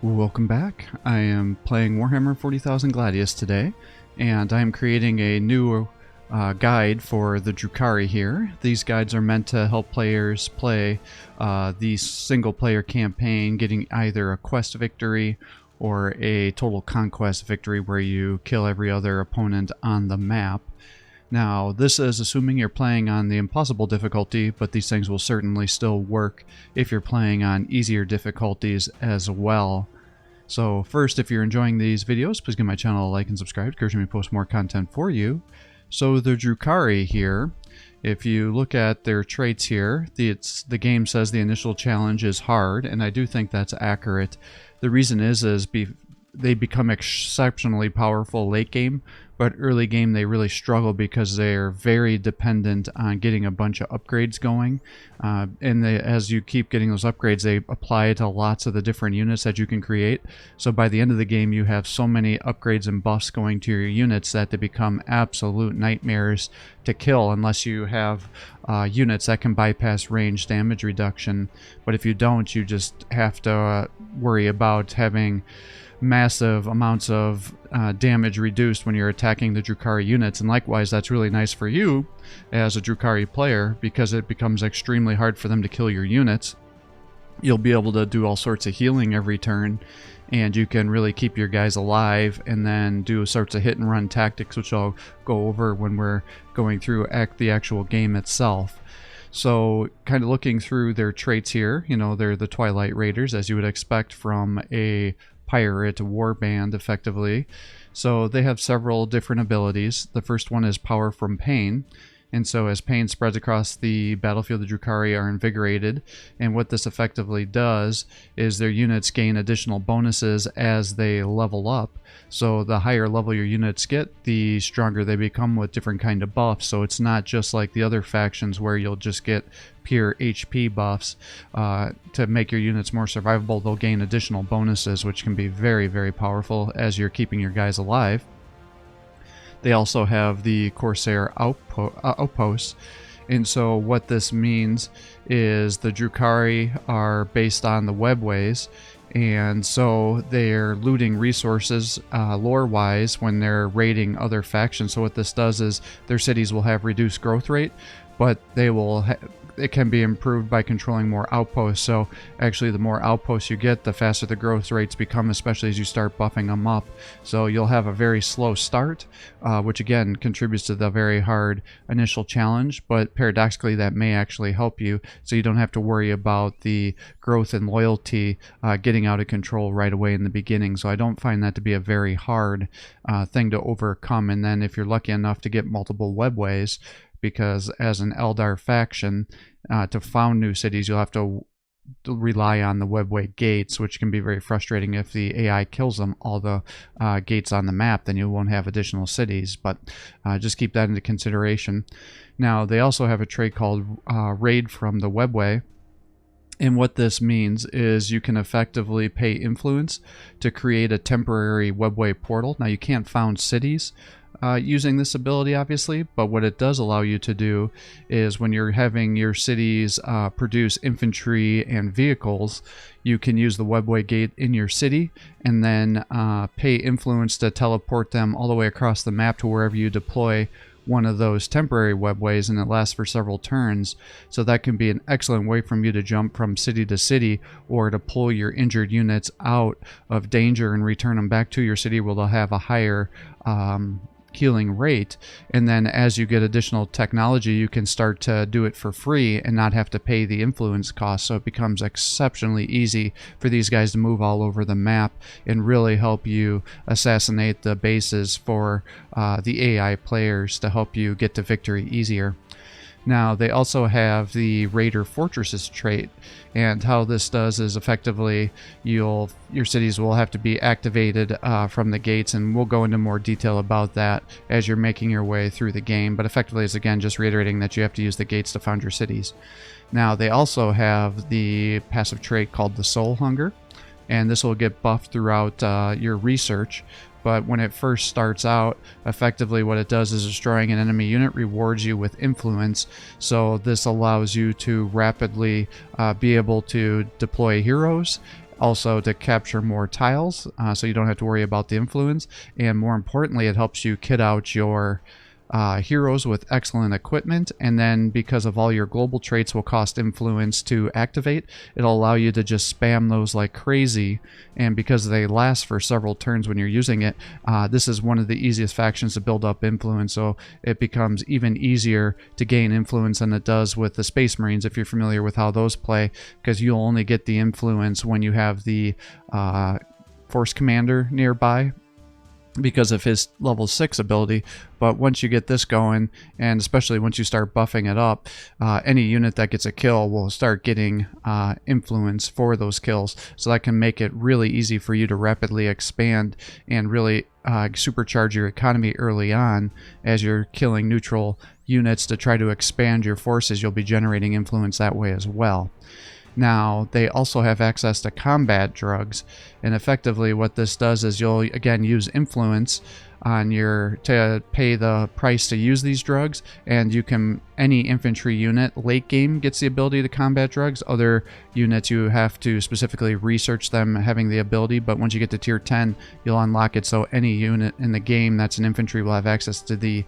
Welcome back. I am playing Warhammer 40,000 Gladius today, and I am creating a new guide for the Drukhari here. These guides are meant to help players play the single-player campaign, getting either a quest victory or a total conquest victory where you kill every other opponent on the map. Now, this is assuming you're playing on the impossible difficulty, but these things will certainly still work if you're playing on easier difficulties as well. So first, if you're enjoying these videos, please give my channel a like and subscribe. It encourages me to post more content for you. So the Drukhari here, if you look at their traits here, the game says the initial challenge is hard, and I do think that's accurate. The reason is they become exceptionally powerful late game, but early game they really struggle because they're very dependent on getting a bunch of upgrades going. As you keep getting those upgrades, they apply to lots of the different units that you can create. So by the end of the game, you have so many upgrades and buffs going to your units that they become absolute nightmares to kill unless you have units that can bypass range damage reduction. But if you don't, you just have to worry about having massive amounts of damage reduced when you're attacking the Drukhari units, and likewise that's really nice for you as a Drukhari player because it becomes extremely hard for them to kill your units. You'll be able to do all sorts of healing every turn, and you can really keep your guys alive and then do sorts of hit and run tactics, which I'll go over when we're going through the actual game itself. So kind of looking through their traits here, you know, they're the Twilight Raiders, as you would expect from a pirate war band, effectively. So they have several different abilities. The first one is Power from Pain, and so as pain spreads across the battlefield, the Drukhari are invigorated, and what this effectively does is their units gain additional bonuses as they level up. So the higher level your units get, the stronger they become with different kind of buffs. So it's not just like the other factions where you'll just get pure HP buffs to make your units more survivable. They'll gain additional bonuses, which can be very, very powerful as you're keeping your guys alive. They also have the Corsair outposts, and so what this means is the Drukhari are based on the webways, and so they're looting resources lore-wise when they're raiding other factions. So what this does is their cities will have reduced growth rate, but they will it can be improved by controlling more outposts. So actually the more outposts you get, the faster the growth rates become, especially as you start buffing them up. So you'll have a very slow start, which again contributes to the very hard initial challenge, but paradoxically that may actually help you, so you don't have to worry about the growth and loyalty getting out of control right away in the beginning. So I don't find that to be a very hard thing to overcome. And then if you're lucky enough to get multiple webways, because as an Eldar faction, to found new cities, you'll have to rely on the webway gates, which can be very frustrating. If the AI kills all the gates on the map, then you won't have additional cities, but just keep that into consideration. Now, they also have a trait called Raid from the Webway, and what this means is you can effectively pay influence to create a temporary webway portal. Now, you can't found cities using this ability, obviously, but what it does allow you to do is when you're having your cities produce infantry and vehicles, you can use the webway gate in your city and then pay influence to teleport them all the way across the map to wherever you deploy one of those temporary webways, and it lasts for several turns. So that can be an excellent way for you to jump from city to city, or to pull your injured units out of danger and return them back to your city where they'll have a higher healing rate. And then as you get additional technology, you can start to do it for free and not have to pay the influence cost. So it becomes exceptionally easy for these guys to move all over the map and really help you assassinate the bases for the AI players to help you get to victory easier. Now, they also have the Raider Fortresses trait, and how this does is effectively your cities will have to be activated from the gates, and we'll go into more detail about that as you're making your way through the game, but effectively it's again just reiterating that you have to use the gates to found your cities. Now, they also have the passive trait called the Soul Hunger, and this will get buffed throughout your research. But when it first starts out, effectively what it does is destroying an enemy unit rewards you with influence. So this allows you to rapidly be able to deploy heroes also to capture more tiles, so you don't have to worry about the influence, and more importantly, it helps you kit out your heroes with excellent equipment, and then because of all your global traits will cost influence to activate, it'll allow you to just spam those like crazy, and because they last for several turns when you're using it, this is one of the easiest factions to build up influence, so it becomes even easier to gain influence than it does with the Space Marines, if you're familiar with how those play, because you'll only get the influence when you have the Force Commander nearby, because of his level 6 ability. But once you get this going, and especially once you start buffing it up, any unit that gets a kill will start getting influence for those kills, so that can make it really easy for you to rapidly expand and really supercharge your economy early on. As you're killing neutral units to try to expand your forces, you'll be generating influence that way as well. Now, they also have access to combat drugs, and effectively what this does is you'll again use influence on to pay the price to use these drugs, and you can, any infantry unit late game gets the ability to combat drugs. Other units you have to specifically research them having the ability, but once you get to tier 10 you'll unlock it, so any unit in the game that's an infantry will have access to the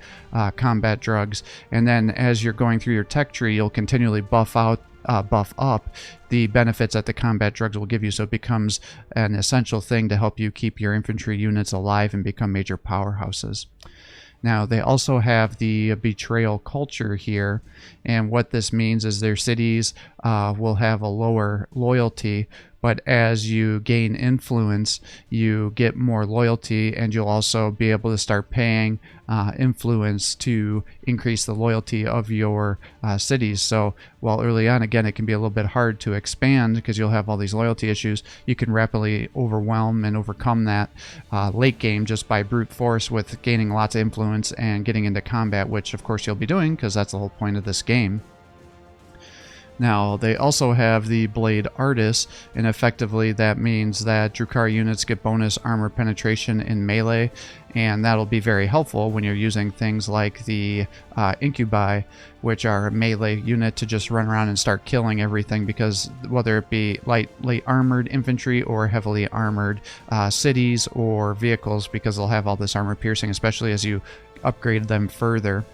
combat drugs. And then as you're going through your tech tree, you'll continually buff up the benefits that the combat drugs will give you, so it becomes an essential thing to help you keep your infantry units alive and become major powerhouses. Now, they also have the betrayal culture here, and what this means is their cities will have a lower loyalty, but as you gain influence, you get more loyalty, and you'll also be able to start paying influence to increase the loyalty of your cities. So while early on, again, it can be a little bit hard to expand because you'll have all these loyalty issues, you can rapidly overwhelm and overcome that late game just by brute force with gaining lots of influence and getting into combat, which of course you'll be doing because that's the whole point of this game. Now, they also have the Blade Artists, and effectively that means that Drukhari units get bonus armor penetration in melee, and that'll be very helpful when you're using things like the Incubi, which are a melee unit to just run around and start killing everything, because whether it be light armored infantry or heavily armored cities or vehicles, because they'll have all this armor piercing, especially as you upgrade them further.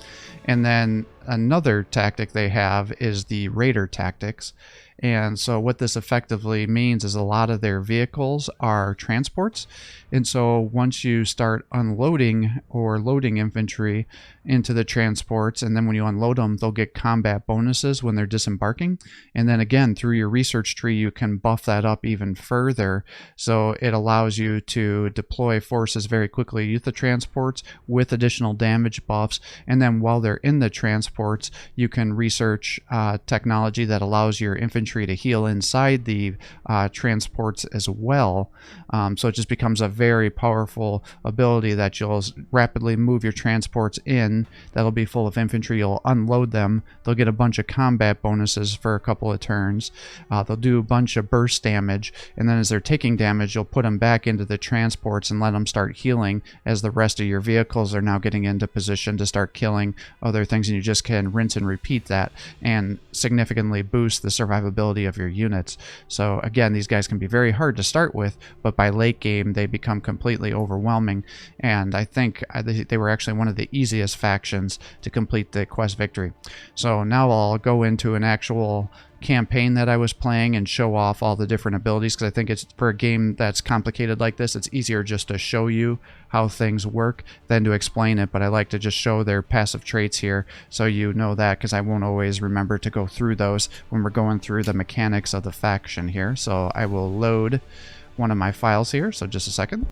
And then another tactic they have is the Raider tactics. And so what this effectively means is a lot of their vehicles are transports. And so once you start unloading or loading infantry into the transports, and then when you unload them, they'll get combat bonuses when they're disembarking. And then again, through your research tree, you can buff that up even further. So it allows you to deploy forces very quickly with the transports with additional damage buffs. And then while they're in the transports, you can research technology that allows your infantry to heal inside the transports as well. So it just becomes a very powerful ability that you'll rapidly move your transports in. That'll be full of infantry. You'll unload them. They'll get a bunch of combat bonuses for a couple of turns. They'll do a bunch of burst damage, and then as they're taking damage, you'll put them back into the transports and let them start healing as the rest of your vehicles are now getting into position to start killing other things, and you just can rinse and repeat that and significantly boost the survivability of your units. So again, these guys can be very hard to start with, but by late game they become completely overwhelming, and I think they were actually one of the easiest factions to complete the quest victory. So now I'll go into an actual campaign that I was playing and show off all the different abilities, because I think it's, for a game that's complicated like this, it's easier just to show you how things work than to explain it. But I like to just show their passive traits here so you know that, because I won't always remember to go through those when we're going through the mechanics of the faction here. So I will load one of my files here, so just a second.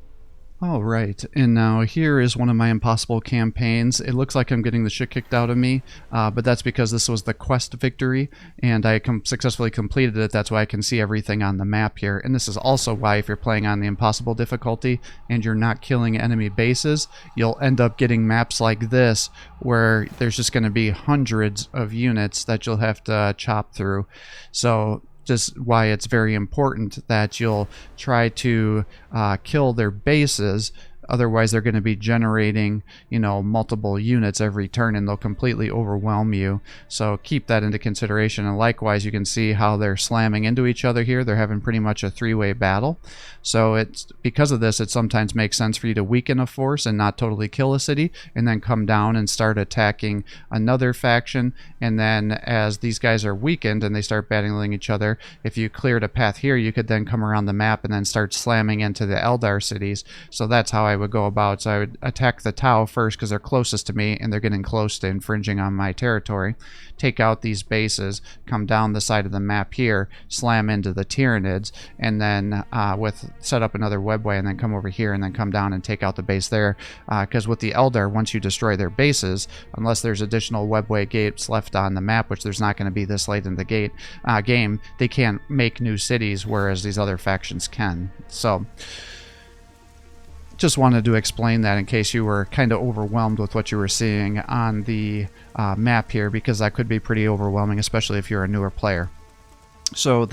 Alright, and now here is one of my impossible campaigns. It looks like I'm getting the shit kicked out of me, but that's because this was the quest victory, and I successfully completed it. That's why I can see everything on the map here. And this is also why, if you're playing on the impossible difficulty and you're not killing enemy bases, you'll end up getting maps like this, where there's just going to be hundreds of units that you'll have to chop through. So just why it's very important that you'll try to kill their bases Otherwise, they're going to be generating, multiple units every turn, and they'll completely overwhelm you. So keep that into consideration. And likewise, you can see how they're slamming into each other here. They're having pretty much a three-way battle. So it's because of this, it sometimes makes sense for you to weaken a force and not totally kill a city, and then come down and start attacking another faction. And then as these guys are weakened and they start battling each other, if you cleared a path here, you could then come around the map and then start slamming into the Eldar cities. So that's how I would go about. So I would attack the Tau first because they're closest to me and they're getting close to infringing on my territory. Take out these bases, come down the side of the map here, slam into the Tyranids, and then set up another webway, and then come over here and then come down and take out the base there. Because with the Eldar, once you destroy their bases, unless there's additional webway gates left on the map, which there's not going to be this late in the game, they can't make new cities, whereas these other factions can. So just wanted to explain that in case you were kind of overwhelmed with what you were seeing on the map here, because that could be pretty overwhelming, especially if you're a newer player. So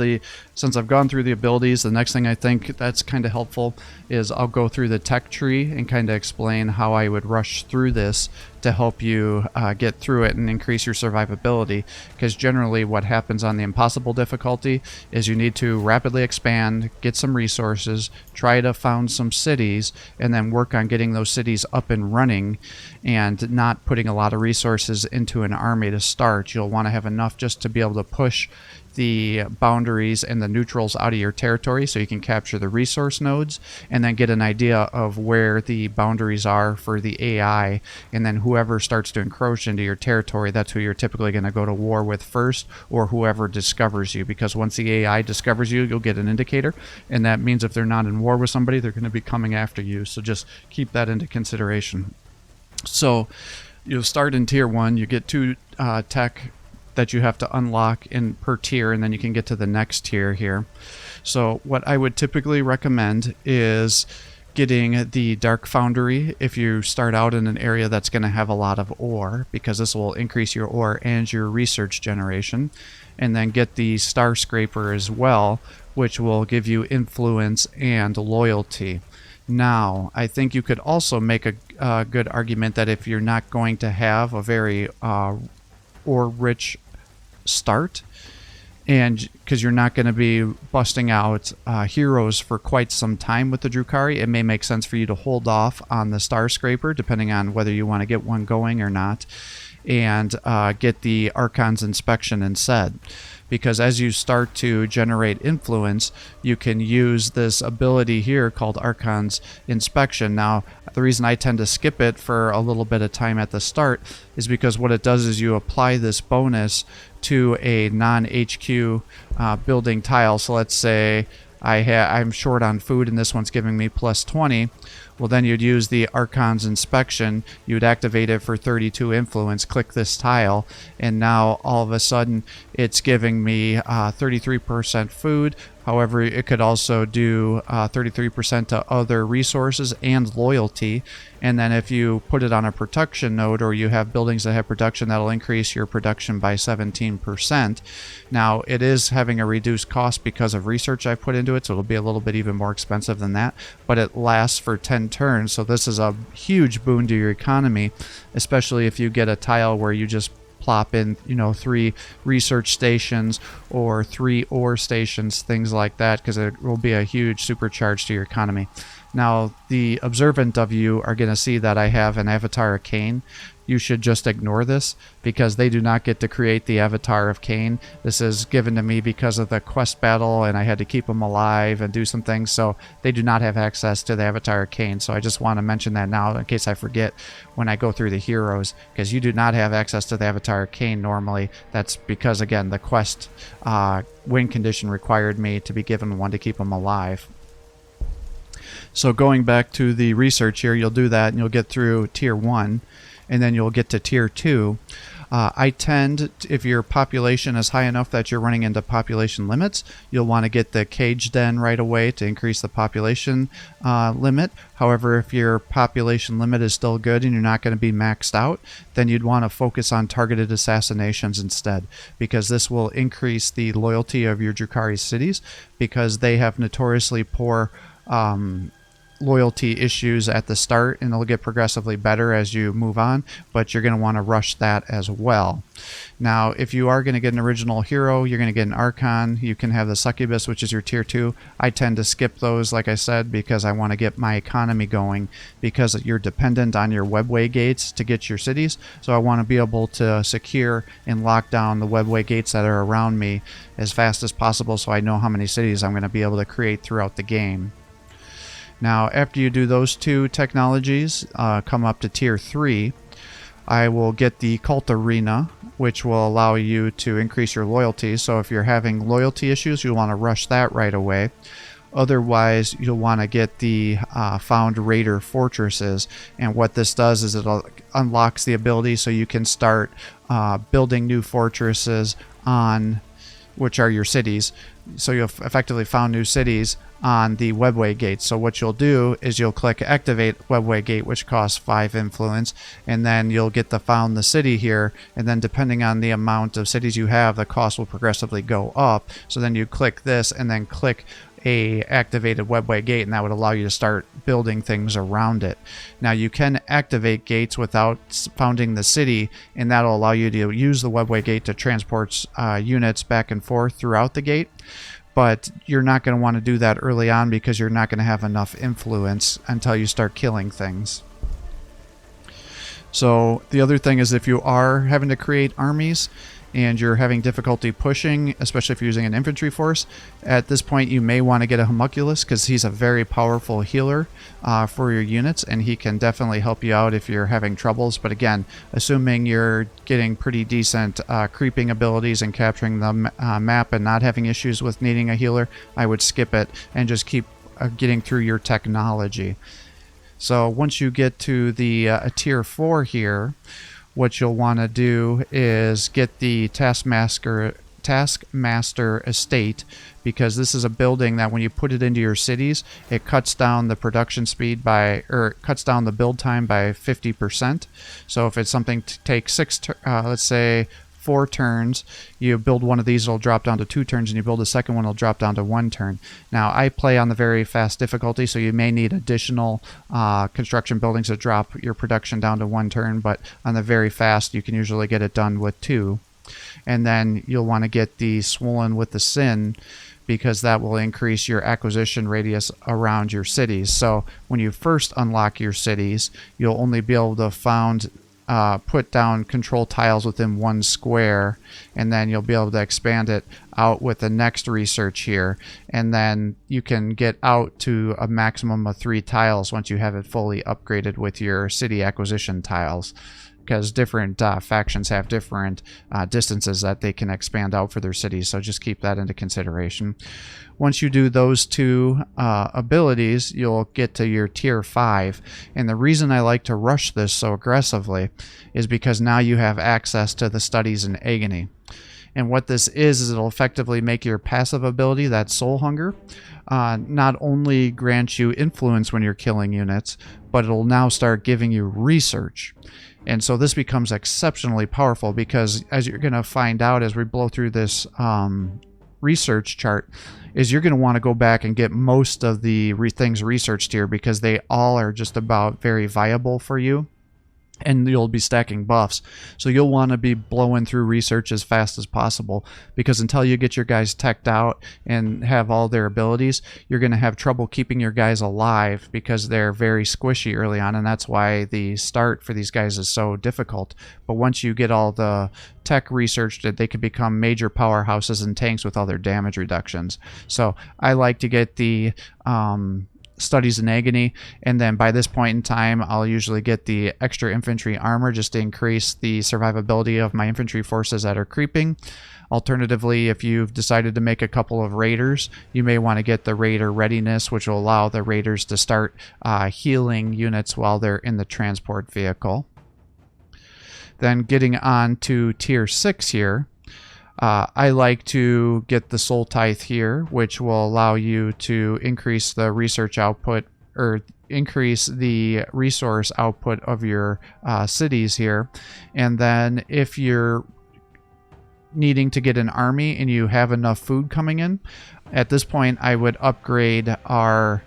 since I've gone through the abilities, the next thing I think that's kind of helpful is I'll go through the tech tree and kind of explain how I would rush through this to help you get through it and increase your survivability. Because generally what happens on the impossible difficulty is you need to rapidly expand, get some resources, try to found some cities, and then work on getting those cities up and running, and not putting a lot of resources into an army to start. You'll want to have enough just to be able to push the boundaries and the neutrals out of your territory so you can capture the resource nodes and then get an idea of where the boundaries are for the AI, and then whoever starts to encroach into your territory, that's who you're typically going to go to war with first, or whoever discovers you, because once the AI discovers you, you'll get an indicator, and that means if they're not in war with somebody, they're going to be coming after you. So just keep that into consideration. So you'll start in tier 1, you get 2 tech that you have to unlock in per tier, and then you can get to the next tier here. So what I would typically recommend is getting the Dark Foundry if you start out in an area that's going to have a lot of ore, because this will increase your ore and your research generation. And then get the Star Scraper as well, which will give you influence and loyalty. Now, I think you could also make a good argument that if you're not going to have a very ore-rich start, and because you're not going to be busting out heroes for quite some time with the Drukhari, it may make sense for you to hold off on the Star Scraper, depending on whether you want to get one going or not, and get the Archon's Inspection instead. Because as you start to generate influence, you can use this ability here called Archon's Inspection. Now, the reason I tend to skip it for a little bit of time at the start is because what it does is you apply this bonus to a non-HQ building tile. So let's say I'm short on food and this one's giving me plus 20. Well, then you'd use the Archon's Inspection, you'd activate it for 32 influence, click this tile, and now all of a sudden it's giving me 33% food. However, it could also do 33% to other resources and loyalty. And then if you put it on a production node, or you have buildings that have production, that'll increase your production by 17%. Now, it is having a reduced cost because of research I put into it, so it'll be a little bit even more expensive than that. But it lasts for 10 turns, so this is a huge boon to your economy, especially if you get a tile where you just plop in 3 research stations or 3 ore stations, things like that, because it will be a huge supercharge to your economy. Now, the observant of you are going to see that I have an avatar of Cain. You should just ignore this, because they do not get to create the avatar of Cain. This is given to me because of the quest battle, and I had to keep them alive and do some things, so they do not have access to the avatar of Cain. So I just want to mention that now in case I forget when I go through the heroes, because you do not have access to the avatar of Cain normally. That's because, again, the quest win condition required me to be given one to keep them alive. So going back to the research here, you'll do that and you'll get through tier 1, and then you'll get to tier 2. I tend, if your population is high enough that you're running into population limits, you'll want to get the cage den right away to increase the population limit. However, if your population limit is still good and you're not going to be maxed out, then you'd want to focus on targeted assassinations instead, because this will increase the loyalty of your Drukhari cities, because they have notoriously poor loyalty issues at the start, and they'll get progressively better as you move on, but you're going to want to rush that as well. Now, if you are going to get an original hero, you're going to get an Archon. You can have the Succubus, which is your tier 2. I tend to skip those, like I said, because I want to get my economy going, because you're dependent on your webway gates to get your cities. So I want to be able to secure and lock down the webway gates that are around me as fast as possible, so I know how many cities I'm going to be able to create throughout the game. Now, after you do those two technologies, come up to tier 3, I will get the Cult Arena, which will allow you to increase your loyalty. So if you're having loyalty issues, you'll want to rush that right away. Otherwise, you'll want to get the Found Raider Fortresses. And what this does is it unlocks the ability so you can start building new fortresses on, which are your cities. So you'll effectively found new cities on the webway gate. So what you'll do is you'll click activate webway gate, which costs 5 influence, and then you'll get the found the city here, and then depending on the amount of cities you have, the cost will progressively go up. So then you click this and then click a activated webway gate, and that would allow you to start building things around it. Now you can activate gates without founding the city, and that'll allow you to use the webway gate to transport units back and forth throughout the gate. But you're not going to want to do that early on because you're not going to have enough influence until you start killing things. So the other thing is, if you are having to create armies and you're having difficulty pushing, especially if you're using an infantry force, at this point you may want to get a homunculus, because he's a very powerful healer for your units, and he can definitely help you out if you're having troubles. But again, assuming you're getting pretty decent creeping abilities and capturing the map and not having issues with needing a healer, I would skip it and just keep getting through your technology. So once you get to the tier 4 here, what you'll want to do is get the Taskmaster Estate, because this is a building that when you put it into your cities, it cuts down the production speed by, or it cuts down the build time by 50%. So if it's something to take let's say 4 turns, you build one of these, it'll drop down to 2 turns, and you build a second one, it'll drop down to 1 turn. Now, I play on the very fast difficulty, so you may need additional construction buildings to drop your production down to 1 turn, but on the very fast, you can usually get it done with 2. And then you'll want to get the Swollen with the Sin, because that will increase your acquisition radius around your cities. So when you first unlock your cities, you'll only be able to put down control tiles within 1 square, and then you'll be able to expand it out with the next research here, and then you can get out to a maximum of 3 tiles once you have it fully upgraded with your city acquisition tiles, because different factions have different distances that they can expand out for their cities, so just keep that into consideration. Once you do those 2 abilities, you'll get to your tier 5, and the reason I like to rush this so aggressively is because now you have access to the Studies in Agony. And what this is it'll effectively make your passive ability, that Soul Hunger, not only grant you influence when you're killing units, but it'll now start giving you research. And so this becomes exceptionally powerful, because as you're going to find out as we blow through this research chart, is you're going to want to go back and get most of the things researched here, because they all are just about very viable for you, and you'll be stacking buffs. So you'll want to be blowing through research as fast as possible, because until you get your guys teched out and have all their abilities, you're going to have trouble keeping your guys alive, because they're very squishy early on, and that's why the start for these guys is so difficult. But once you get all the tech researched, they can become major powerhouses and tanks with all their damage reductions. So I like to get the Studies in Agony, and then by this point in time I'll usually get the extra infantry armor just to increase the survivability of my infantry forces that are creeping. Alternatively, if you've decided to make a couple of raiders, you may want to get the raider readiness, which will allow the raiders to start healing units while they're in the transport vehicle. Then getting on to tier 6 here, I like to get the Soul Tithe here, which will allow you to increase the research output, or increase the resource output of your cities here. And then if you're needing to get an army and you have enough food coming in, At this point, I would upgrade our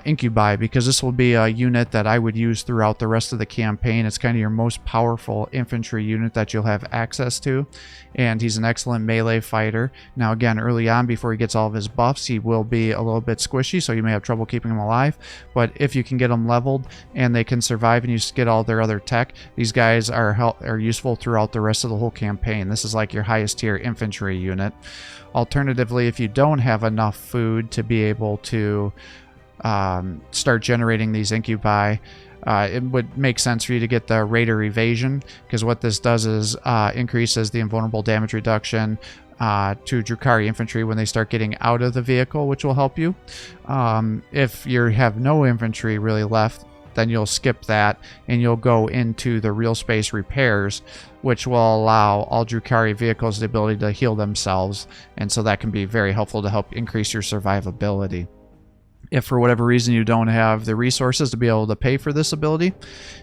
incubi, because this will be a unit that I would use throughout the rest of the campaign. It's kind of your most powerful infantry unit that you'll have access to, and he's an excellent melee fighter. Now again, early on, before he gets all of his buffs, he will be a little bit squishy, so you may have trouble keeping him alive, but if you can get them leveled and they can survive and you get all their other tech, these guys are useful throughout the rest of the whole campaign. This is like your highest tier infantry unit. Alternatively, if you don't have enough food to be able to start generating these incubi, it would make sense for you to get the Raider Evasion, because what this does is increases the invulnerable damage reduction to Drukhari infantry when they start getting out of the vehicle, which will help you. If you have no infantry really left, then you'll skip that and you'll go into the real space repairs, which will allow all Drukhari vehicles the ability to heal themselves, and so that can be very helpful to help increase your survivability. If for whatever reason you don't have the resources to be able to pay for this ability,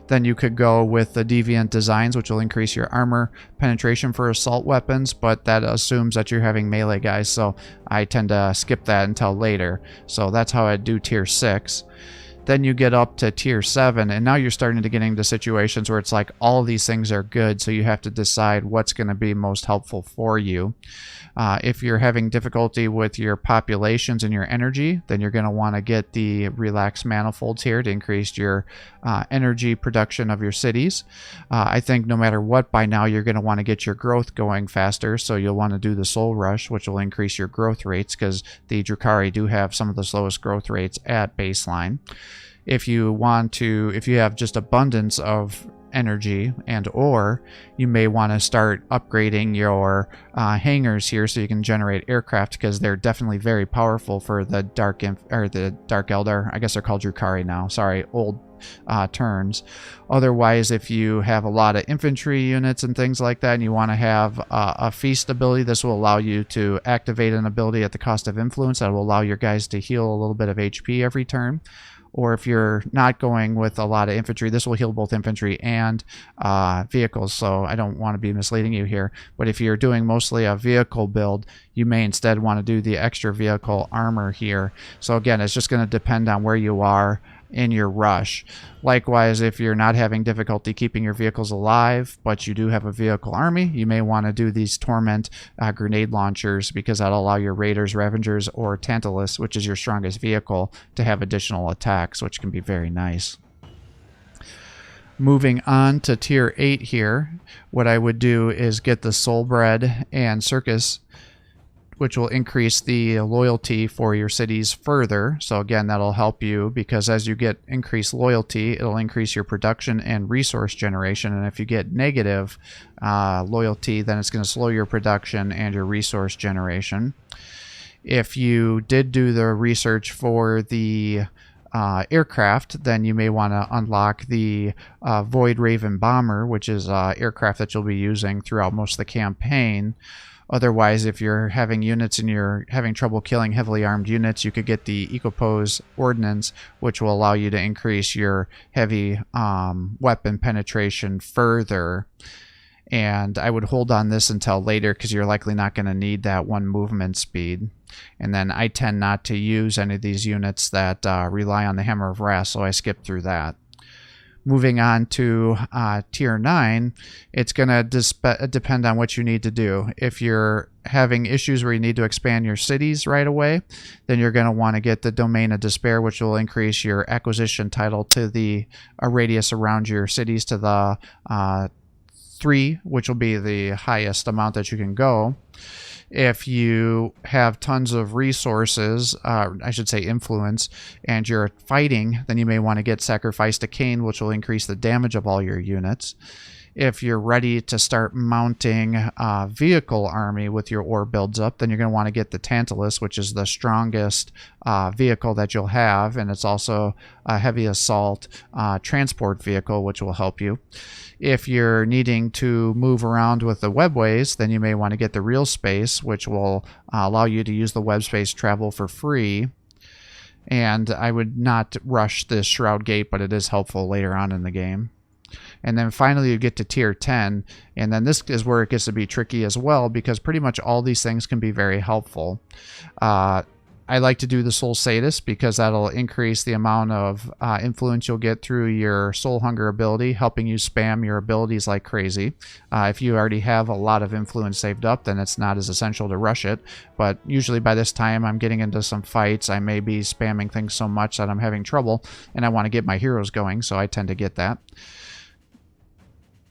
then you could go with the Deviant Designs, which will increase your armor penetration for assault weapons, but that assumes that you're having melee guys, so I tend to skip that until later. So that's how I do tier 6. Then you get up to tier 7, and now you're starting to get into situations where it's like all of these things are good, so you have to decide what's going to be most helpful for you. If you're having difficulty with your populations and your energy, then you're going to want to get the Relax Manifolds here to increase your energy production of your cities. I think no matter what, by now you're going to want to get your growth going faster, so you'll want to do the Soul Rush, which will increase your growth rates, because the Drukhari do have some of the slowest growth rates at baseline. If you have just abundance of energy and ore, you may want to start upgrading your hangars here so you can generate aircraft, because they're definitely very powerful for the Dark Eldar. I guess they're called Drukhari now. Sorry, old turns. Otherwise, if you have a lot of infantry units and things like that, and you want to have a feast ability, this will allow you to activate an ability at the cost of influence that will allow your guys to heal a little bit of HP every turn. Or if you're not going with a lot of infantry, this will heal both infantry and vehicles, so I don't want to be misleading you here. But if you're doing mostly a vehicle build, you may instead want to do the extra vehicle armor here. So again, it's just going to depend on where you are in your rush. Likewise, if you're not having difficulty keeping your vehicles alive, but you do have a vehicle army, you may want to do these Torment grenade launchers, because that'll allow your Raiders, Ravengers, or Tantalus, which is your strongest vehicle, to have additional attacks, which can be very nice. Moving on to tier 8 here, what I would do is get the Soulbred and Circus, which will increase the loyalty for your cities further. So again, that'll help you, because as you get increased loyalty, it'll increase your production and resource generation. And if you get negative loyalty, then it's going to slow your production and your resource generation. If you did do the research for the aircraft, then you may want to unlock the Void Raven Bomber, which is aircraft that you'll be using throughout most of the campaign. Otherwise, if you're having units and you're having trouble killing heavily armed units, you could get the Ecopose Ordnance, which will allow you to increase your heavy weapon penetration further. And I would hold on this until later, because you're likely not going to need that one movement speed. And then I tend not to use any of these units that rely on the Hammer of Wrath, so I skip through that. Moving on to tier 9, it's going to depend on what you need to do. If you're having issues where you need to expand your cities right away, then you're going to want to get the Domain of Despair, which will increase your acquisition title to the radius around your cities to the 3, which will be the highest amount that you can go. If you have tons of resources, I should say influence, and you're fighting, then you may want to get Sacrifice to Cain, which will increase the damage of all your units. If you're ready to start mounting a vehicle army with your ore builds up, then you're going to want to get the Tantalus, which is the strongest vehicle that you'll have, and it's also a heavy assault transport vehicle, which will help you. If you're needing to move around with the webways, then you may want to get the Real Space, which will allow you to use the web space travel for free. And I would not rush this Shroud Gate, but it is helpful later on in the game. And then finally you get to tier 10, and then this is where it gets to be tricky as well, because pretty much all these things can be very helpful. I like to do the Soul Sadist because that'll increase the amount of influence you'll get through your Soul Hunger ability, helping you spam your abilities like crazy. If you already have a lot of influence saved up, then it's not as essential to rush it. But usually by this time I'm getting into some fights, I may be spamming things so much that I'm having trouble, and I want to get my heroes going, so I tend to get that.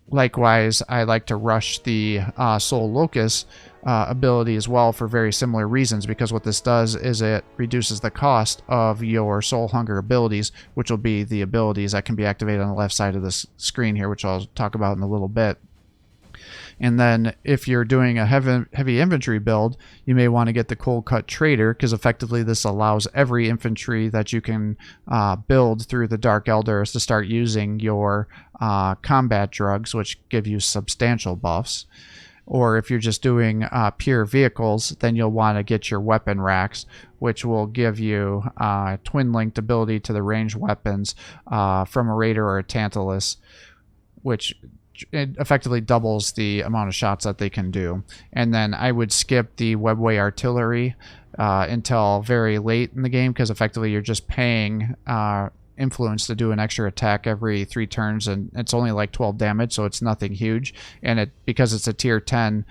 Likewise, I like to rush the Soul Locust ability as well for very similar reasons, because what this does is it reduces the cost of your Soul Hunger abilities, which will be the abilities that can be activated on the left side of this screen here, which I'll talk about in a little bit. And then if you're doing a heavy infantry build, you may want to get the Cold Cut Trader, because effectively this allows every infantry that you can build through the Dark Elders to start using your combat drugs, which give you substantial buffs. Or if you're just doing pure vehicles, then you'll want to get your weapon racks, which will give you twin-linked ability to the ranged weapons from a Raider or a Tantalus, which it effectively doubles the amount of shots that they can do. And then I would skip the Webway Artillery until very late in the game, because effectively you're just paying influence to do an extra attack every 3 turns, and it's only like 12 damage, so it's nothing huge. And because it's a tier 10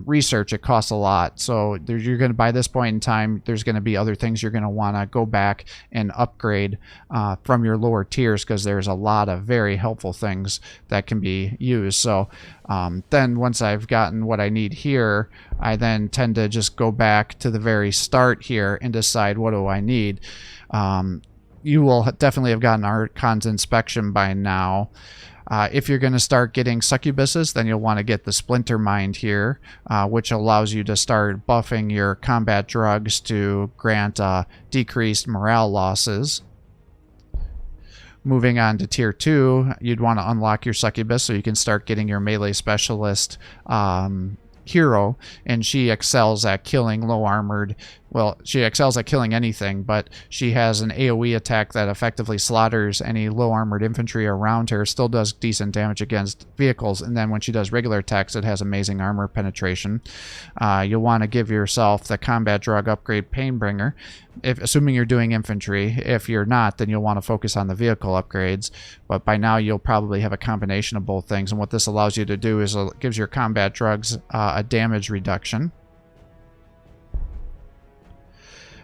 research, it costs a lot. So you're going to, by this point in time, there's going to be other things you're going to want to go back and upgrade from your lower tiers, because there's a lot of very helpful things that can be used. So then once I've gotten what I need here, I then tend to just go back to the very start here and decide, what do I need? You will definitely have gotten Archon's Inspection by now. If you're going to start getting succubuses, then you'll want to get the Splinter Mind here, which allows you to start buffing your combat drugs to grant decreased morale losses. Moving on to tier 2, you'd want to unlock your succubus so you can start getting your melee specialist hero, and she excels at killing low armored. Well, she excels at killing anything, but she has an AoE attack that effectively slaughters any low armored infantry around her, still does decent damage against vehicles, and then when she does regular attacks, it has amazing armor penetration. You'll want to give yourself the combat drug upgrade Painbringer, assuming you're doing infantry. If you're not, then you'll want to focus on the vehicle upgrades, but by now you'll probably have a combination of both things, and what this allows you to do is it gives your combat drugs a damage reduction.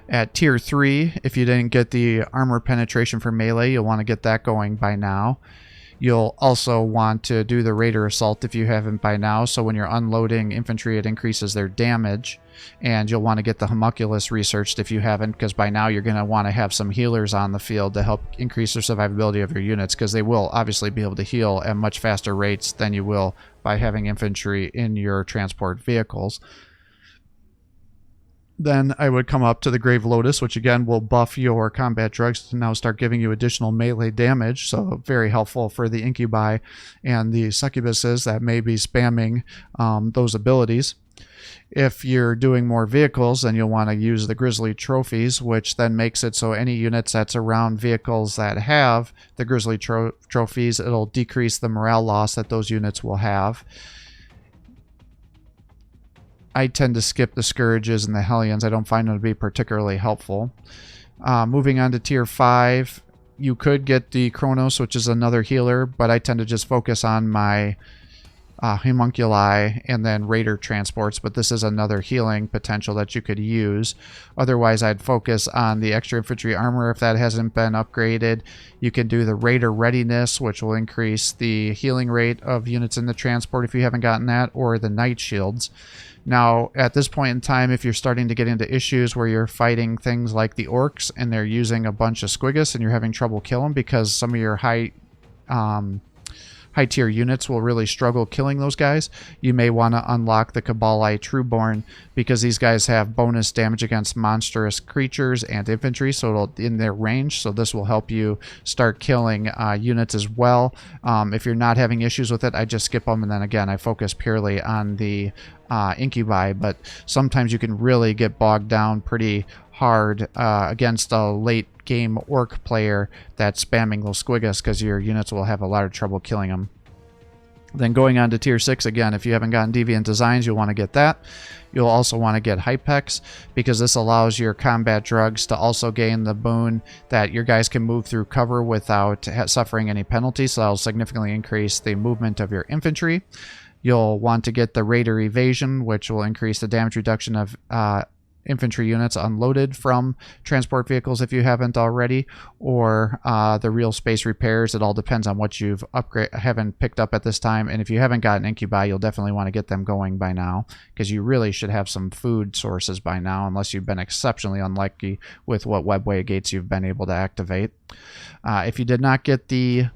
At tier 3, if you didn't get the armor penetration for melee, you'll want to get that going by now. You'll also want to do the Raider Assault if you haven't by now, so when you're unloading infantry it increases their damage. And you'll want to get the Homunculus researched if you haven't, because by now you're going to want to have some healers on the field to help increase the survivability of your units, because they will obviously be able to heal at much faster rates than you will by having infantry in your transport vehicles. Then I would come up to the Grave Lotus, which again will buff your combat drugs to now start giving you additional melee damage, so very helpful for the incubi and the succubuses that may be spamming those abilities. If you're doing more vehicles, then you'll want to use the Grizzly Trophies, which then makes it so any units that's around vehicles that have the Grizzly Trophies, it'll decrease the morale loss that those units will have. I tend to skip the Scourges and the Hellions. I don't find them to be particularly helpful. Moving on to tier 5, you could get the Kronos, which is another healer, but I tend to just focus on my homunculi and then Raider transports, but this is another healing potential that you could use. Otherwise, I'd focus on the extra infantry armor if that hasn't been upgraded. You can do the Raider Readiness, which will increase the healing rate of units in the transport if you haven't gotten that, or the Night Shields. Now, at this point in time, if you're starting to get into issues where you're fighting things like the Orcs and they're using a bunch of Squiggus and you're having trouble killing because some of your high tier units will really struggle killing those guys, you may want to unlock the Kabbalite Trueborn, because these guys have bonus damage against monstrous creatures and infantry, so it'll in their range, so this will help you start killing units as well. If you're not having issues with it, I just skip them, and then again I focus purely on the incubi, but sometimes you can really get bogged down pretty hard against a late game orc player that's spamming those Squiggus, because your units will have a lot of trouble killing them. Then going on to tier 6, again, if you haven't gotten Deviant Designs, you'll want to get that. You'll also want to get Hypex, because this allows your combat drugs to also gain the boon that your guys can move through cover without suffering any penalties, so that'll significantly increase the movement of your infantry. You'll want to get the Raider Evasion, which will increase the damage reduction of infantry units unloaded from transport vehicles if you haven't already, or the Real Space Repairs. It all depends on what you've haven't picked up at this time, and if you haven't gotten Incubi, you'll definitely want to get them going by now, because you really should have some food sources by now, unless you've been exceptionally unlucky with what webway gates you've been able to activate. If you did not get the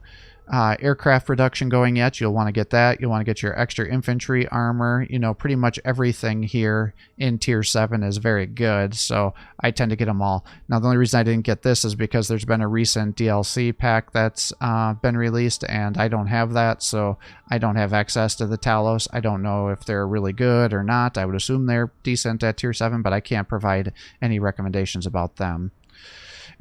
aircraft reduction going yet, you'll want to get that. You'll want to get your extra infantry armor. You know, pretty much everything here in tier 7 is very good, so I tend to get them all. Now, the only reason I didn't get this is because there's been a recent DLC pack that's been released, and I don't have that, so I don't have access to the Talos. I don't know if they're really good or not. I would assume they're decent at tier 7, but I can't provide any recommendations about them.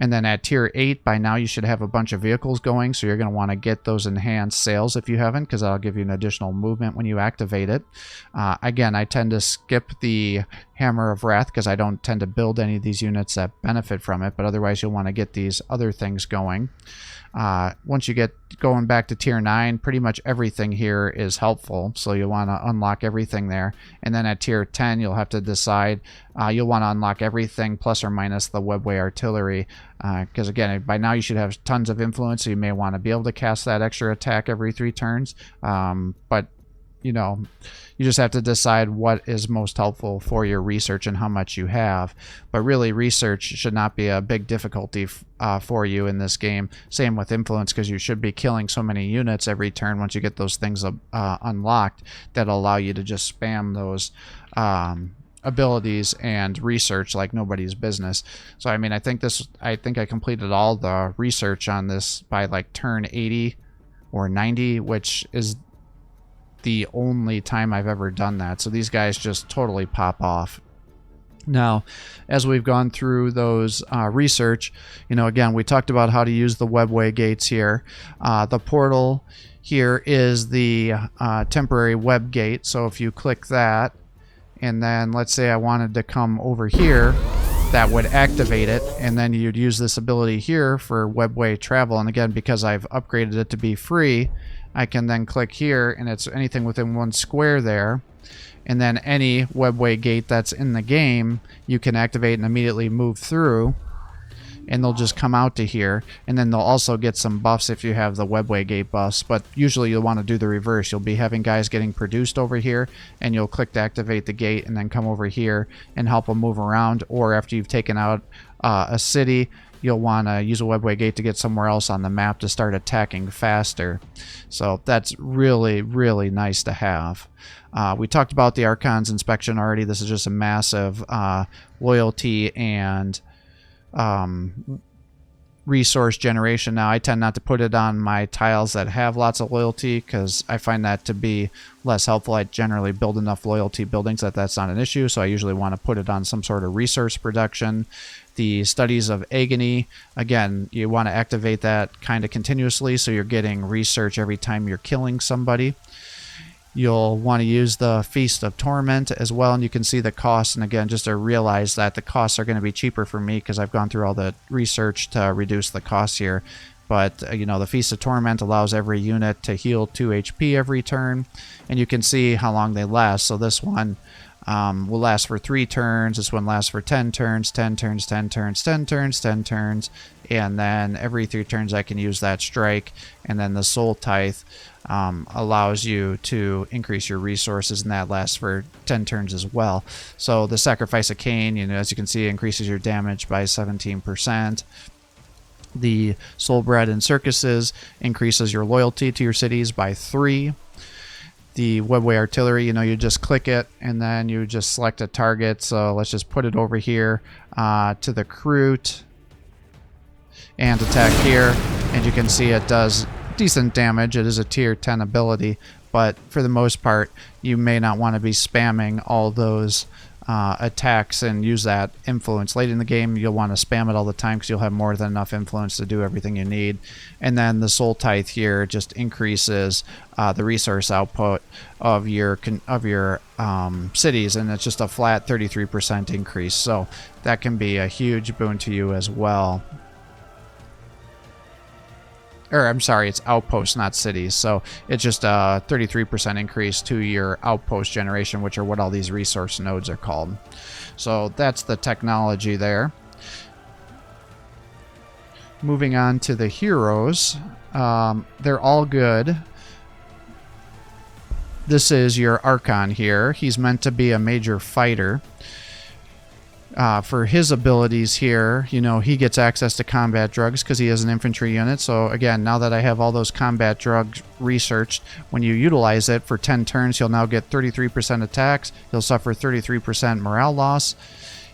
And then at tier 8, by now you should have a bunch of vehicles going, so you're going to want to get those enhanced sails if you haven't, because that'll give you an additional movement when you activate it. Again, I tend to skip the Hammer of Wrath because I don't tend to build any of these units that benefit from it, but otherwise you'll want to get these other things going. Once you get going back to tier 9, pretty much everything here is helpful, so you'll want to unlock everything there. And then at tier 10, you'll have to decide, you'll want to unlock everything plus or minus the webway artillery, because again, by now you should have tons of influence, so you may want to be able to cast that extra attack every 3 turns, but you know, you just have to decide what is most helpful for your research and how much you have. But really, research should not be a big difficulty for you in this game. Same with influence, because you should be killing so many units every turn once you get those things unlocked that allow you to just spam those abilities and research like nobody's business. So I mean, I think I completed all the research on this by like turn 80 or 90, which is the only time I've ever done that. So these guys just totally pop off. Now, as we've gone through those research, you know, again, we talked about how to use the webway gates here. The portal here is the temporary web gate. So if you click that, and then let's say I wanted to come over here, that would activate it, and then you'd use this ability here for webway travel. And again, because I've upgraded it to be free, I can then click here, and it's anything within 1 square there. And then any webway gate that's in the game, you can activate and immediately move through, and they'll just come out to here. And then they'll also get some buffs if you have the webway gate buffs, but usually you'll want to do the reverse. You'll be having guys getting produced over here, and you'll click to activate the gate and then come over here and help them move around. Or after you've taken out a city, you'll want to use a webway gate to get somewhere else on the map to start attacking faster. So that's really, really nice to have. We talked about the Archon's inspection already. This is just a massive loyalty and resource generation. Now, I tend not to put it on my tiles that have lots of loyalty because I find that to be less helpful. I generally build enough loyalty buildings that that's not an issue, so I usually want to put it on some sort of resource production. The studies of agony, again, you want to activate that kind of continuously so you're getting research every time you're killing somebody. You'll want to use the Feast of Torment as well, and you can see the costs. And again, just to realize that the costs are going to be cheaper for me because I've gone through all the research to reduce the costs here. But, you know, the Feast of Torment allows every unit to heal 2 HP every turn, and you can see how long they last. So this one will last for 3 turns. This one lasts for 10 turns, 10 turns, 10 turns, 10 turns, 10 turns. And then every 3 turns I can use that strike. And then the Soul Tithe allows you to increase your resources, and that lasts for 10 turns as well. So the Sacrifice of Cain, you know, as you can see, increases your damage by 17%. The Soul Bread and Circuses increases your loyalty to your cities by 3. The webway artillery, you know, you just click it and then you just select a target. So let's just put it over here to the Crute and attack here, and you can see it does decent damage. It is a tier 10 ability, but for the most part you may not want to be spamming all those attacks and use that influence. Late in the game, you'll want to spam it all the time because you'll have more than enough influence to do everything you need. And then the Soul Tithe here just increases the resource output of your cities, and it's just a flat 33% increase. So that can be a huge boon to you as well. Or I'm sorry, it's outposts, not cities. So it's just a 33% increase to your outpost generation, which are what all these resource nodes are called. So that's the technology there. Moving on to the heroes. They're all good. This is your Archon here. He's meant to be a major fighter. For his abilities here, you know, he gets access to combat drugs because he is an infantry unit. So again, now that I have all those combat drugs researched, when you utilize it for 10 turns, he'll now get 33% attacks. He'll suffer 33% morale loss.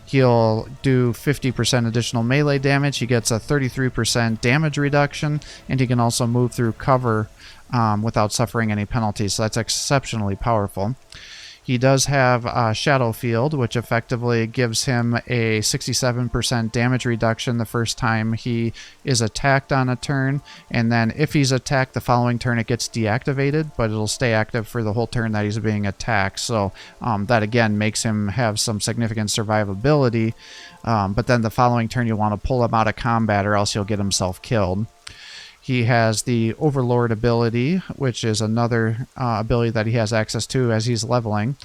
He'll do 50% additional melee damage. He gets a 33% damage reduction, and he can also move through cover without suffering any penalties. So that's exceptionally powerful. He does have Shadow Field, which effectively gives him a 67% damage reduction the first time he is attacked on a turn. And then if he's attacked the following turn, it gets deactivated, but it'll stay active for the whole turn that he's being attacked. So that again makes him have some significant survivability. But then the following turn, you'll want to pull him out of combat or else he'll get himself killed. He has the Overlord ability, which is another ability that he has access to as he's leveling.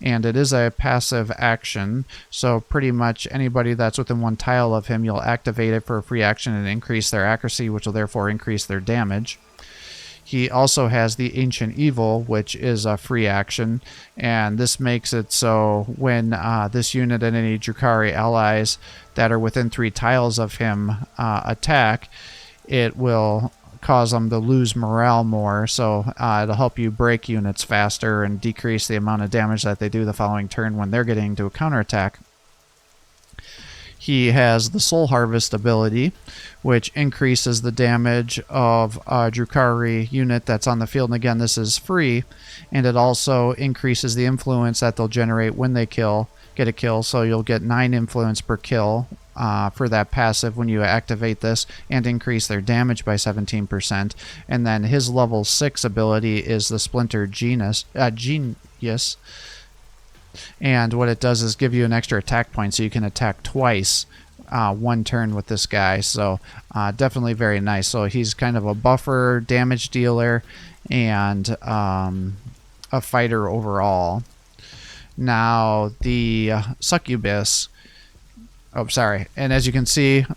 And it is a passive action, so pretty much anybody that's within one tile of him, you'll activate it for a free action and increase their accuracy, which will therefore increase their damage. He also has the Ancient Evil, which is a free action, and this makes it so when this unit and any Drukhari allies that are within 3 tiles of him attack, it will cause them to lose morale more, so it'll help you break units faster and decrease the amount of damage that they do the following turn when they're getting into a counterattack. He has the Soul Harvest ability, which increases the damage of a Drukhari unit that's on the field, and again, this is free, and it also increases the influence that they'll generate when they get a kill, so you'll get 9 influence per kill for that passive when you activate this, and increase their damage by 17%. And then his level 6 ability is the Splinter Genius. And what it does is give you an extra attack point, so you can attack twice one turn with this guy. So definitely very nice. So he's kind of a buffer, damage dealer, and a fighter overall. Now the Succubus. Oh, sorry. And as you can see,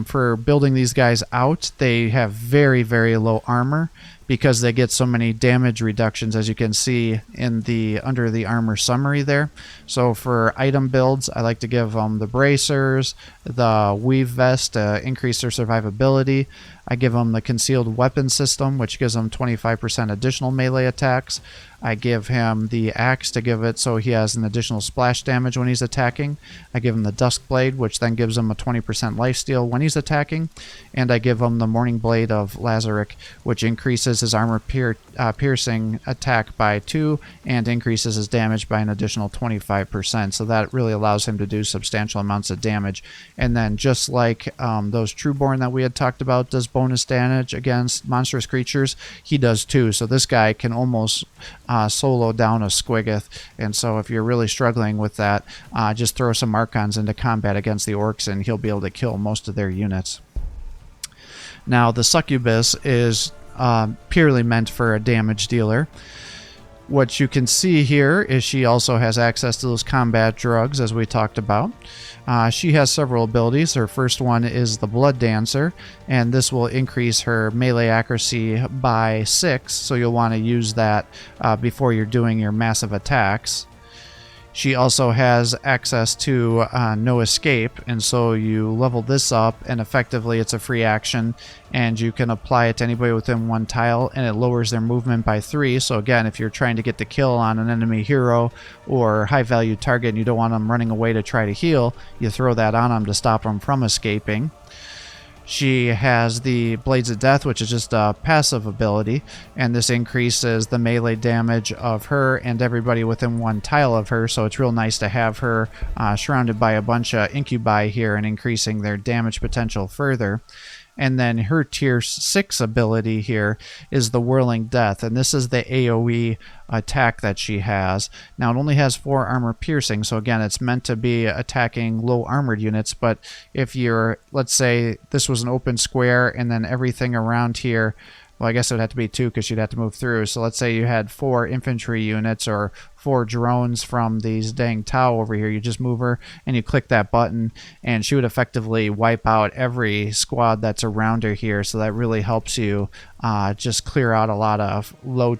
for building these guys out, they have very, very low armor because they get so many damage reductions, as you can see in the under the armor summary there. So for item builds, I like to give them the bracers, the weave vest to increase their survivability. I give them the concealed weapon system, which gives them 25% additional melee attacks. I give him the axe to give it so he has an additional splash damage when he's attacking. I give him the dusk blade, which then gives him a 20% lifesteal when he's attacking. And I give him the morning blade of Lazaric, which increases his armor piercing attack by 2 and increases his damage by an additional 25%. So that really allows him to do substantial amounts of damage. And then just like those Trueborn that we had talked about does bonus damage against monstrous creatures, he does too. So this guy can almost solo down a Squiggoth, and so if you're really struggling with that, just throw some Archons into combat against the Orcs and he'll be able to kill most of their units. Now the Succubus is purely meant for a damage dealer. What you can see here is she also has access to those combat drugs, as we talked about. She has several abilities. Her first one is the Blood Dancer, and this will increase her melee accuracy by 6, so you'll want to use that before you're doing your massive attacks. She also has access to No Escape, and so you level this up, and effectively it's a free action, and you can apply it to anybody within one tile, and it lowers their movement by 3. So again, if you're trying to get the kill on an enemy hero or high value target and you don't want them running away to try to heal, you throw that on them to stop them from escaping. She has the Blades of Death, which is just a passive ability, and this increases the melee damage of her and everybody within one tile of her, so it's real nice to have her surrounded by a bunch of incubi here and increasing their damage potential further. And then her tier 6 ability here is the Whirling Death, and this is the AoE attack that she has. Now it only has 4 armor piercing, so again it's meant to be attacking low armored units, but if you're, let's say this was an open square and then everything around here, well, I guess it would have to be 2 because she'd have to move through. So let's say you had 4 infantry units or 4 drones from these dang Tau over here. You just move her and you click that button and she would effectively wipe out every squad that's around her here. So that really helps you just clear out a lot of low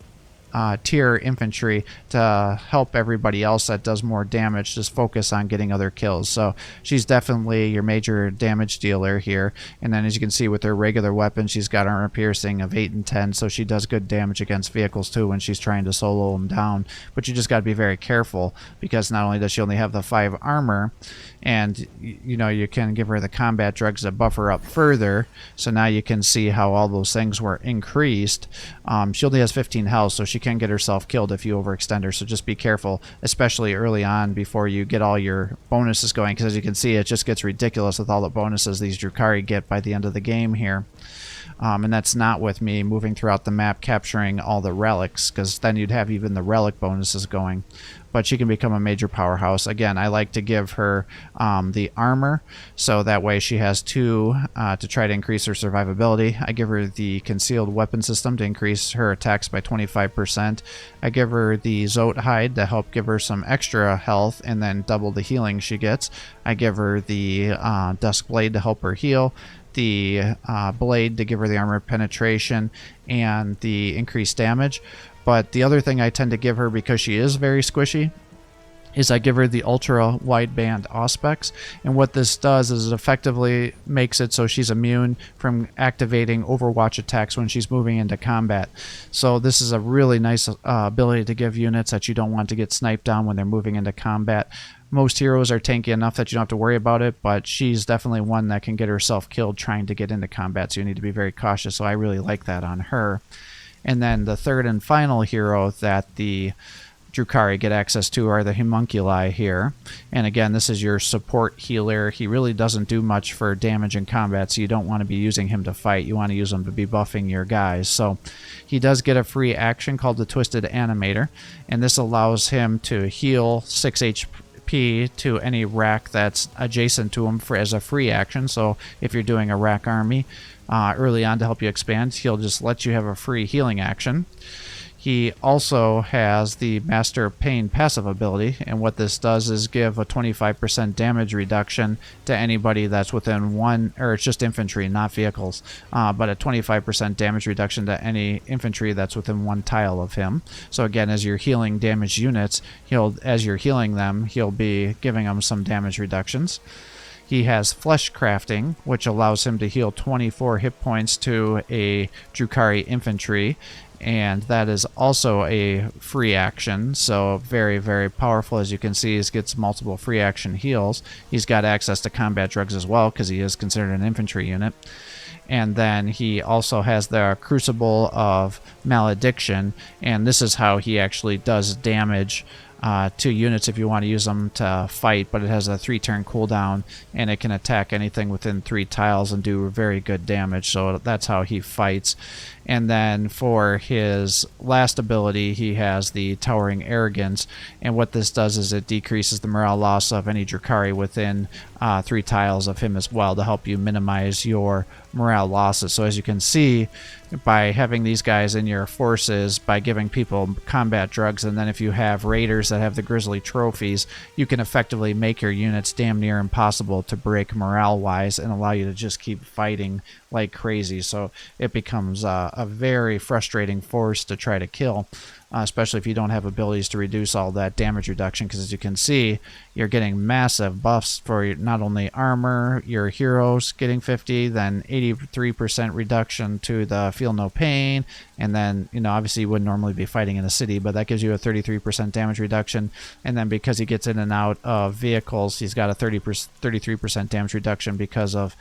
tier infantry to help everybody else that does more damage just focus on getting other kills. So she's definitely your major damage dealer here. And then as you can see with her regular weapon, she's got armor piercing of 8 and 10, so she does good damage against vehicles too when she's trying to solo them down. But you just got to be very careful, because not only does she only have the 5 armor, and you know, you can give her the combat drugs that buff her up further, so now you can see how all those things were increased. She only has 15 health, so she can get herself killed if you overextend her, so just be careful, especially early on before you get all your bonuses going, because as you can see, it just gets ridiculous with all the bonuses these Drukhari get by the end of the game here. And that's not with me moving throughout the map capturing all the relics, because then you'd have even the relic bonuses going. But she can become a major powerhouse. Again, I like to give her the armor, so that way she has 2 to try to increase her survivability. I give her the concealed weapon system to increase her attacks by 25%. I give her the Zote hide to help give her some extra health and then double the healing she gets. I give her the Dusk Blade to help her heal, the blade to give her the armor penetration and the increased damage. But the other thing I tend to give her, because she is very squishy, is I give her the ultra wideband Auspex, and what this does is it effectively makes it so she's immune from activating Overwatch attacks when she's moving into combat. So this is a really nice ability to give units that you don't want to get sniped down when they're moving into combat. Most heroes are tanky enough that you don't have to worry about it, but she's definitely one that can get herself killed trying to get into combat, so you need to be very cautious, so I really like that on her. And then the third and final hero that the Drukhari get access to are the Homunculi here. And again, this is your support healer. He really doesn't do much for damage in combat, so you don't want to be using him to fight. You want to use him to be buffing your guys. So he does get a free action called the Twisted Animator, and this allows him to heal 6 HP to any rack that's adjacent to him as a free action. So if you're doing a rack army early on to help you expand, he'll just let you have a free healing action. He also has the Master of Pain passive ability, and what this does is give a 25% damage reduction to anybody that's within one, or it's just infantry, not vehicles, but a 25% damage reduction to any infantry that's within one tile of him. So again, as you're healing damaged units, as you're healing them, he'll be giving them some damage reductions. He has Flesh Crafting, which allows him to heal 24 hit points to a Drukhari infantry, and that is also a free action, so very, very powerful. As you can see, he gets multiple free action heals. He's got access to combat drugs as well, because he is considered an infantry unit. And then he also has the Crucible of Malediction, and this is how he actually does damage to units if you want to use them to fight, but it has a 3-turn cooldown, and it can attack anything within 3 tiles and do very good damage, so that's how he fights. And then for his last ability, he has the Towering Arrogance, and what this does is it decreases the morale loss of any Drukhari within 3 tiles of him as well, to help you minimize your morale losses. So as you can see, by having these guys in your forces, by giving people combat drugs, and then if you have raiders that have the Grizzly trophies, you can effectively make your units damn near impossible to break morale-wise and allow you to just keep fighting like crazy. So it becomes a very frustrating force to try to kill. especially if you don't have abilities to reduce all that damage reduction, because as you can see, you're getting massive buffs for not only armor, your heroes getting 50, then 83% reduction to the feel no pain, and then, you know, obviously you wouldn't normally be fighting in a city, but that gives you a 33% damage reduction, and then because he gets in and out of vehicles, he's got a 33% damage reduction because of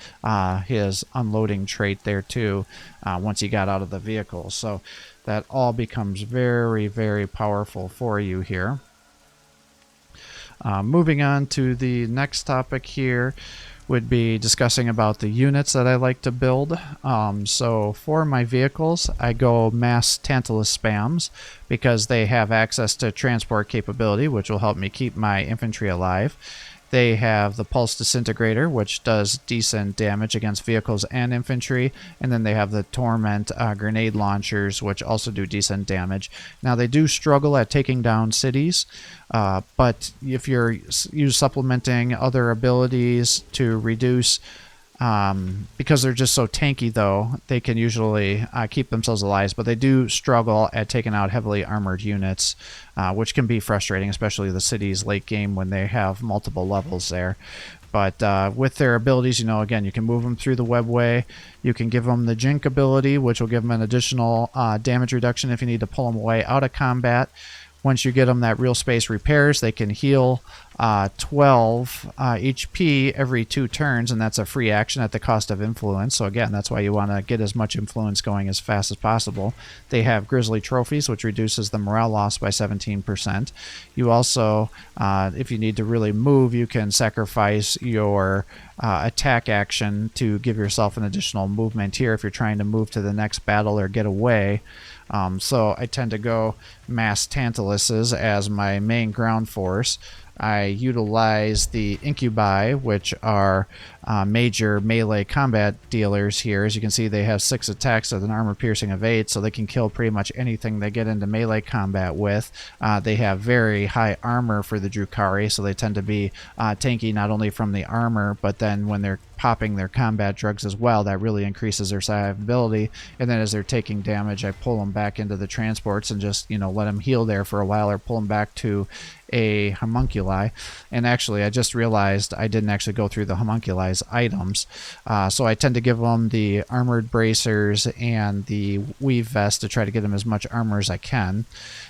his unloading trait there too, once he got out of the vehicle. So that all becomes very, very powerful for you here. Moving on to the next topic here would be discussing about the units that I like to build. So for my vehicles, I go mass Tantalus spams because they have access to transport capability, which will help me keep my infantry alive. They have the Pulse Disintegrator, which does decent damage against vehicles and infantry. And then they have the Torment grenade launchers, which also do decent damage. Now, they do struggle at taking down cities, but if you're supplementing other abilities to reduce, because they're just so tanky, though, they can usually keep themselves alive, but they do struggle at taking out heavily armored units, which can be frustrating, especially the cities late game when they have multiple levels there. But with their abilities, you know, again, you can move them through the webway. You can give them the Jink ability, which will give them an additional damage reduction if you need to pull them away out of combat. Once you get them that real space repairs, they can heal 12 HP every 2 turns, and that's a free action at the cost of influence. So again, that's why you want to get as much influence going as fast as possible. They have Grizzly Trophies, which reduces the morale loss by 17%. You also, if you need to really move, you can sacrifice your attack action to give yourself an additional movement here if you're trying to move to the next battle or get away. So I tend to go mass Tantaluses as my main ground force. I utilize the Incubi, which are major melee combat dealers here. As you can see, they have 6 attacks with an armor piercing of 8, so they can kill pretty much anything they get into melee combat with. They have very high armor for the Drukhari, so they tend to be tanky not only from the armor, but then when they're popping their combat drugs as well, that really increases their survivability. And then as they're taking damage, I pull them back into the transports and just, you know, let them heal there for a while, or pull them back to a homunculi. And actually, I just realized I didn't actually go through the homunculi's items, so I tend to give them the armored bracers and the weave vest to try to get them as much armor as I can.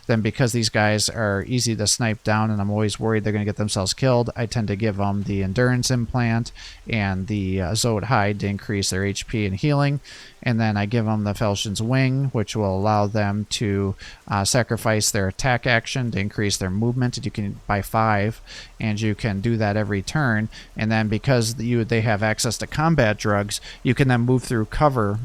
Then, because these guys are easy to snipe down and I'm always worried they're going to get themselves killed, I tend to give them the endurance implant and the Zod hide to increase their HP and healing. And then I give them the Felshen's Wing, which will allow them to sacrifice their attack action to increase their movement. You can by 5, and you can do that every turn. And then because they have access to combat drugs, you can then move through cover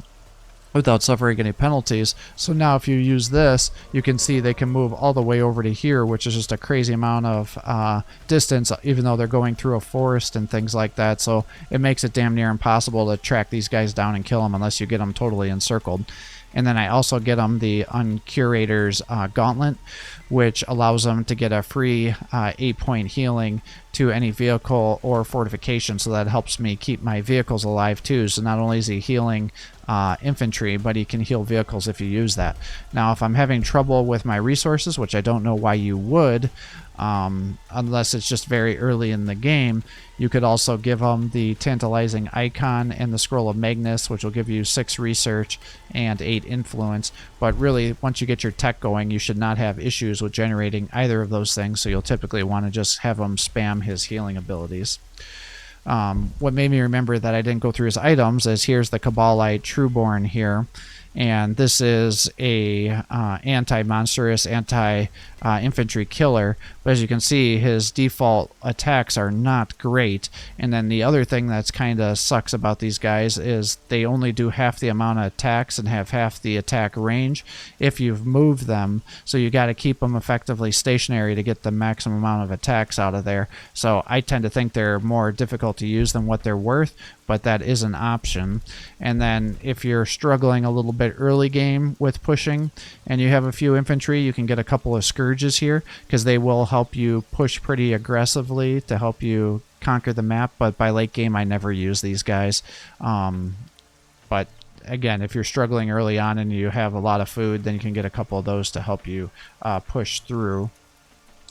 without suffering any penalties. So now if you use this, you can see they can move all the way over to here, which is just a crazy amount of distance, even though they're going through a forest and things like that. So it makes it damn near impossible to track these guys down and kill them unless you get them totally encircled. And then I also get them the Uncurator's Gauntlet, which allows them to get a free 8-point healing to any vehicle or fortification. So that helps me keep my vehicles alive too. So not only is he healing infantry, but he can heal vehicles if you use that. Now, if I'm having trouble with my resources, which I don't know why you would, unless it's just very early in the game, you could also give them the Tantalizing Icon and the Scroll of Magnus, which will give you 6 research and 8 influence. But really, once you get your tech going, you should not have issues with generating either of those things, so you'll typically want to just have him spam his healing abilities. What made me remember that I didn't go through his items is here's the Cabalite Trueborn here. And this is a anti-monstrous, anti-infantry killer. But as you can see, his default attacks are not great. And then the other thing that's kind of sucks about these guys is they only do half the amount of attacks and have half the attack range if you've moved them. So you got to keep them effectively stationary to get the maximum amount of attacks out of there. So I tend to think they're more difficult to use than what they're worth, but that is an option. And then if you're struggling a little bit early game with pushing and you have a few infantry, you can get a couple of Scourges here because they will help you push pretty aggressively to help you conquer the map. But by late game, I never use these guys. But again, if you're struggling early on and you have a lot of food, then you can get a couple of those to help you push through.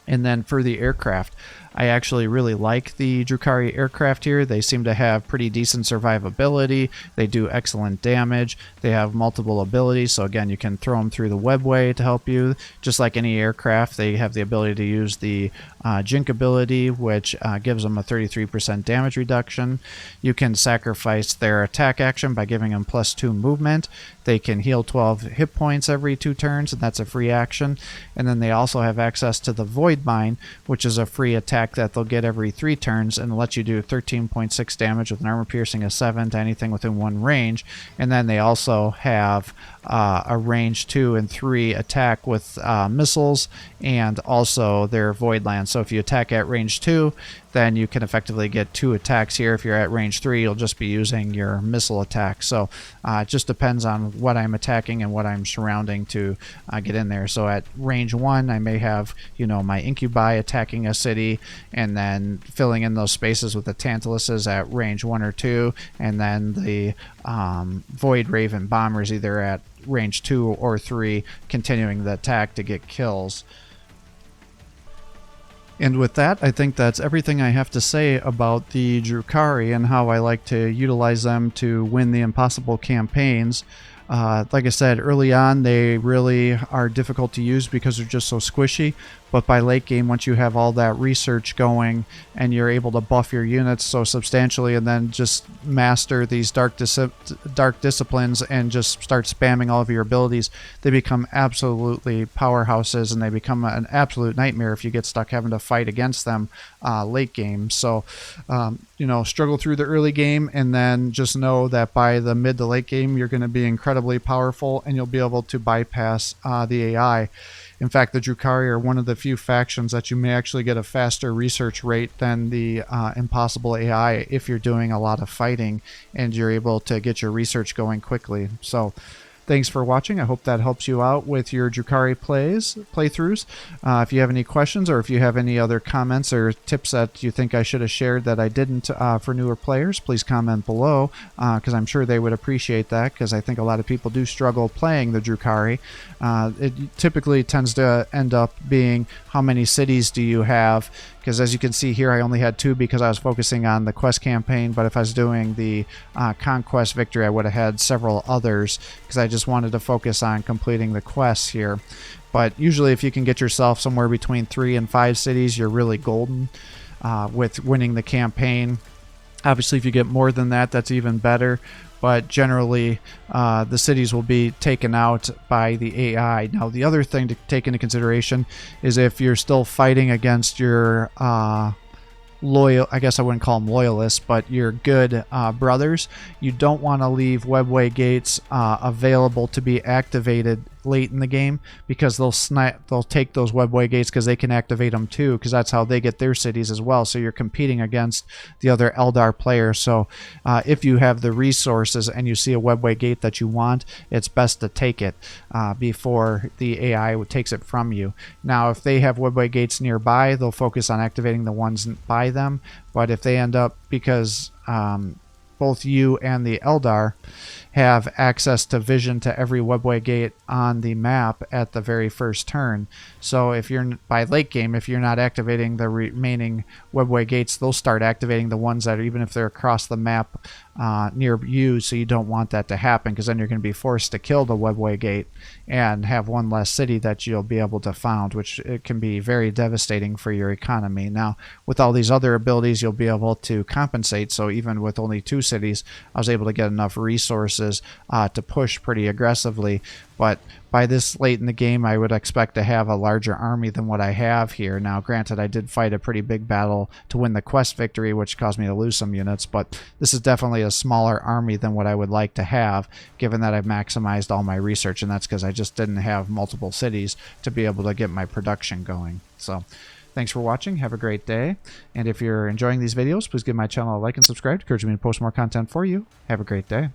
And then for the aircraft, I actually really like the Drukhari aircraft here. They seem to have pretty decent survivability. They do excellent damage. They have multiple abilities, so again, you can throw them through the webway to help you. Just like any aircraft, they have the ability to use the Jink ability, which gives them a 33% damage reduction. You can sacrifice their attack action by giving them +2 movement. They can heal 12 hit points every 2 turns, and that's a free action. And then they also have access to the Void Mine, which is a free attack that they'll get every 3 turns, and lets you do 13.6 damage with an armor piercing of 7 to anything within 1 range. And then they also have a range 2 and 3 attack with missiles, and also their Void Land. So if you attack at range 2, then you can effectively get 2 attacks here. If you're at range 3, you'll just be using your missile attack. So it just depends on what I'm attacking and what I'm surrounding to get in there. So at range 1, I may have, my incubi attacking a city, and then filling in those spaces with the Tantaluses at range 1 or 2, and then the Void Raven bombers either at range 2 or 3, continuing the attack to get kills. And with that, I think that's everything I have to say about the Drukhari and how I like to utilize them to win the impossible campaigns. Like I said, early on, they really are difficult to use because they're just so squishy. But by late game, once you have all that research going and you're able to buff your units so substantially and then just master these dark disciplines and just start spamming all of your abilities, they become absolutely powerhouses, and they become an absolute nightmare if you get stuck having to fight against them late game. So, struggle through the early game, and then just know that by the mid to late game, you're going to be incredibly powerful, and you'll be able to bypass the AI. In fact, the Drukhari are one of the few factions that you may actually get a faster research rate than the impossible AI if you're doing a lot of fighting and you're able to get your research going quickly. So thanks for watching. I hope that helps you out with your Drukhari playthroughs. If you have any questions, or if you have any other comments or tips that you think I should have shared that I didn't for newer players, please comment below, because I'm sure they would appreciate that, because I think a lot of people do struggle playing the Drukhari. It typically tends to end up being how many cities do you have, because as you can see here, I only had 2 because I was focusing on the quest campaign, but if I was doing the conquest victory, I would have had several others, because I just wanted to focus on completing the quests here. But usually if you can get yourself somewhere between 3 and 5 cities, you're really golden with winning the campaign. Obviously, if you get more than that, that's even better. But generally, the cities will be taken out by the AI. Now, the other thing to take into consideration is if you're still fighting against your loyal, I guess I wouldn't call them loyalists, but your good brothers, you don't want to leave webway gates available to be activated late in the game, because they'll take those webway gates because they can activate them too, because that's how they get their cities as well. So you're competing against the other Eldar players. So if you have the resources and you see a webway gate that you want, it's best to take it before the AI takes it from you. Now, if they have webway gates nearby, they'll focus on activating the ones by them. But if they end up, because both you and the Eldar have access to vision to every webway gate on the map at the very first turn. So if you're by late game, if you're not activating the remaining webway gates, they'll start activating the ones that are, even if they're across the map near you. So you don't want that to happen, because then you're going to be forced to kill the webway gate and have one less city that you'll be able to found, which it can be very devastating for your economy. Now, with all these other abilities, you'll be able to compensate. So even with only 2 cities, I was able to get enough resources to push pretty aggressively. But by this late in the game, I would expect to have a larger army than what I have here. Now, granted, I did fight a pretty big battle to win the quest victory, which caused me to lose some units, but this is definitely a smaller army than what I would like to have, given that I've maximized all my research, and that's because I just didn't have multiple cities to be able to get my production going. So thanks for watching. Have a great day. And if you're enjoying these videos, please give my channel a like and subscribe to encourage me to post more content for you. Have a great day.